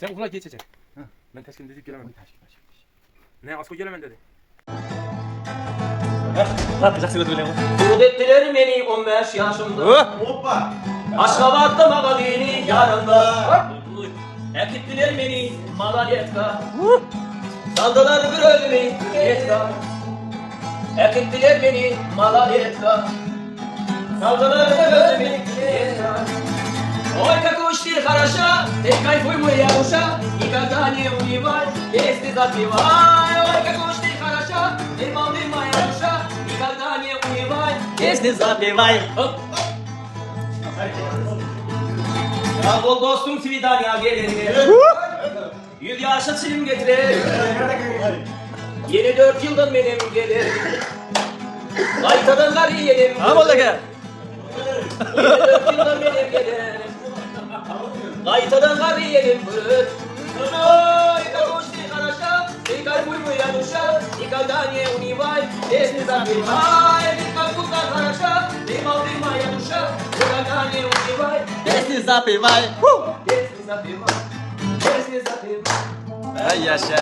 Sen okula geçeceksin. Ben teşkil edip gelemem. Ne asko gelemem dedi. Ne yapacaksın ödülü? Kud ettiler beni 15 yaşımda. Hoppa. Aşkabat'ta Magadini yarında. Ekittiler beni Malayetka. Saldılar bir ölümü Yetka. Ekittiler beni Malayetka. Saldılar bir ölümü Yetka. Ой, как ушли хороша, ты кайфуй, моя душа, никогда не унывай, песни запевай. Ой, как ушли хороша, ты молодый, моя душа, никогда не унывай, Piyesini zapevay. Hop. Ya bol dostum Svidanya gelir. 100 yaşa silim getirir. 24 yıldan benim gelir. Kaytadan gar yiyelim. Ha oldu ki? 24 yıldan benim gelir. Kaytadan gar yiyelim. Ой, как ушли хороша, ты кайфуй, моя душа, никогда не унывай, песни запевай. Как будто хороша, ты молодый, моя душа, никогда не унывай, Piyesini zapevay. песни запевай, песни запевай. Ay yaşa.